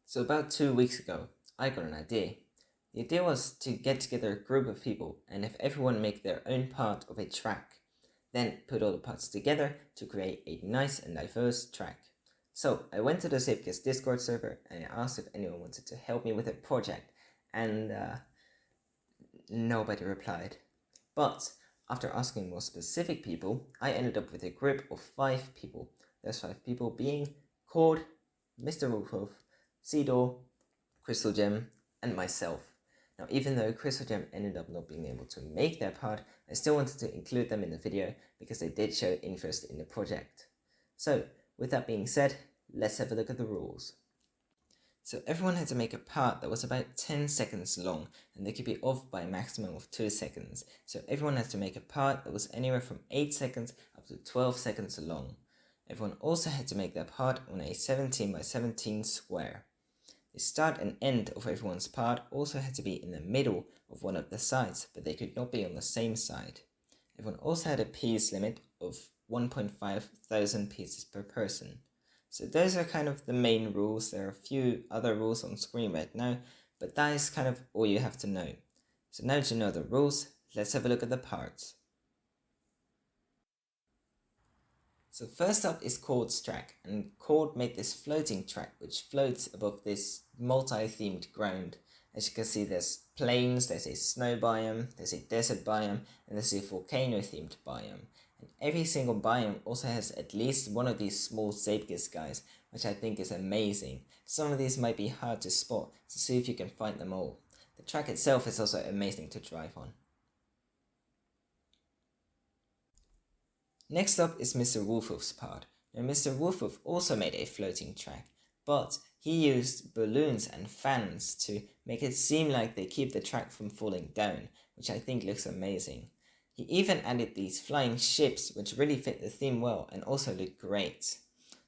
So about 2 weeks ago, I got an idea. The idea was to get together a group of people and have everyone make their own part of a track, then put all the parts together to create a nice and diverse track. So I went to the Zeepkist Discord server and I asked if anyone wanted to help me with a project, and nobody replied. But after asking more specific people, I ended up with a group of 5 people. Those 5 people being Khord, Mr. Wolfwolf, Seedor, Crystal Gem, and myself. Now, even though Crystal Gem ended up not being able to make their part, I still wanted to include them in the video because they did show interest in the project. So, with that being said, let's have a look at the rules. So everyone had to make a part that was about 10 seconds long, and they could be off by a maximum of 2 seconds. So everyone had to make a part that was anywhere from 8 seconds up to 12 seconds long. Everyone also had to make their part on a 17 by 17 square. The start and end of everyone's part also had to be in the middle of one of the sides, but they could not be on the same side. Everyone also had a piece limit of 1.5 thousand pieces per person. So those are kind of the main rules. There are a few other rules on screen right now, but that is kind of all you have to know. So now that you know the rules, let's have a look at the parts. So first up is Khord's track, and Khord made this floating track which floats above this multi-themed ground. As you can see, there's plains, there's a snow biome, there's a desert biome, and there's a volcano-themed biome. And every single biome also has at least one of these small Zeepkist guys, which I think is amazing. Some of these might be hard to spot, so see if you can find them all. The track itself is also amazing to drive on. Next up is Mr. Wolfwolf's part. Now Mr. Wolfwolf also made a floating track, but he used balloons and fans to make it seem like they keep the track from falling down, which I think looks amazing. He even added these flying ships which really fit the theme well and also look great.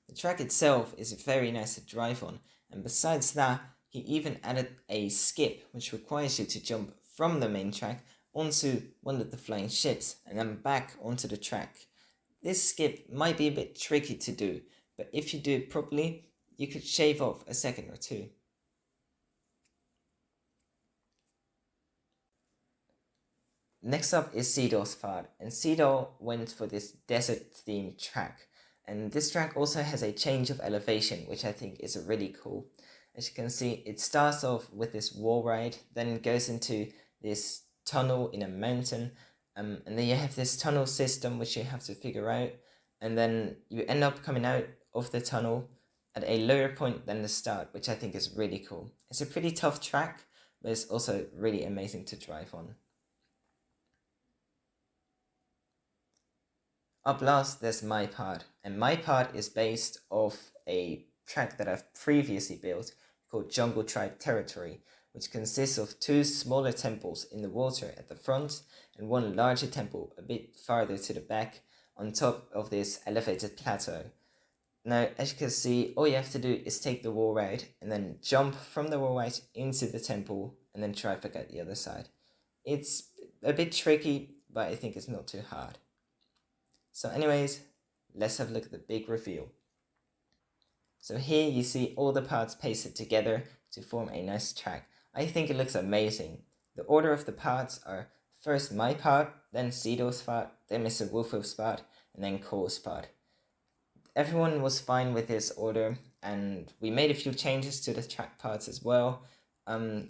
The track itself is very nice to drive on, and besides that, he even added a skip which requires you to jump from the main track onto one of the flying ships and then back onto the track. This skip might be a bit tricky to do, but if you do it properly, you could shave off a second or two. Next up is Seedor's part, and Seedor went for this desert themed track. And this track also has a change of elevation, which I think is really cool. As you can see, it starts off with this wall ride, then goes into this tunnel in a mountain, and then you have this tunnel system which you have to figure out, and then you end up coming out of the tunnel at a lower point than the start, which I think is really cool. It's a pretty tough track, but it's also really amazing to drive on. Up last, there's my part, and my part is based off a track that I've previously built called Jungle Tribe Territory, which consists of 2 smaller temples in the water at the front and 1 larger temple a bit farther to the back on top of this elevated plateau. Now, as you can see, all you have to do is take the wall ride and then jump from the wall ride into the temple and then try back out the other side. It's a bit tricky, but I think it's not too hard. So anyways, let's have a look at the big reveal. So here you see all the parts pasted together to form a nice track. I think it looks amazing. The order of the parts are first my part, then Seedor's part, then Mr. Wolfwolf's part, and then Cole's part. Everyone was fine with this order, and we made a few changes to the track parts as well,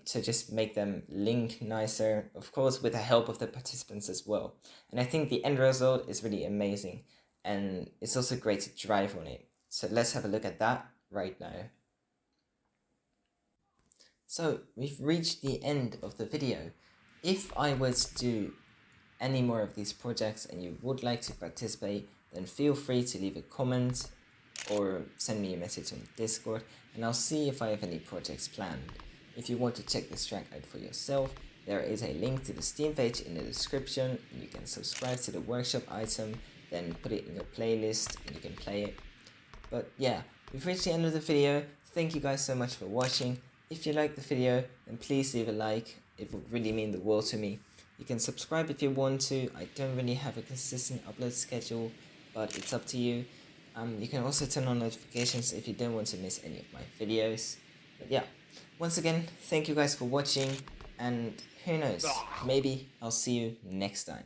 to just make them link nicer, of course with the help of the participants as well. And I think the end result is really amazing, and it's also great to drive on it. So let's have a look at that right now. So we've reached the end of the video. If I was to do any more of these projects and you would like to participate, then feel free to leave a comment or send me a message on Discord, and I'll see if I have any projects planned. If you want to check this track out for yourself, there is a link to the Steam page in the description. You can subscribe to the workshop item, then put it in your playlist and you can play it. But yeah, we've reached the end of the video. Thank you guys so much for watching. If you liked the video, then please leave a like. It would really mean the world to me. You can subscribe if you want to. I don't really have a consistent upload schedule, but it's up to you. You can also turn on notifications if you don't want to miss any of my videos. yeah, once again, thank you guys for watching, and who knows, maybe I'll see you next time.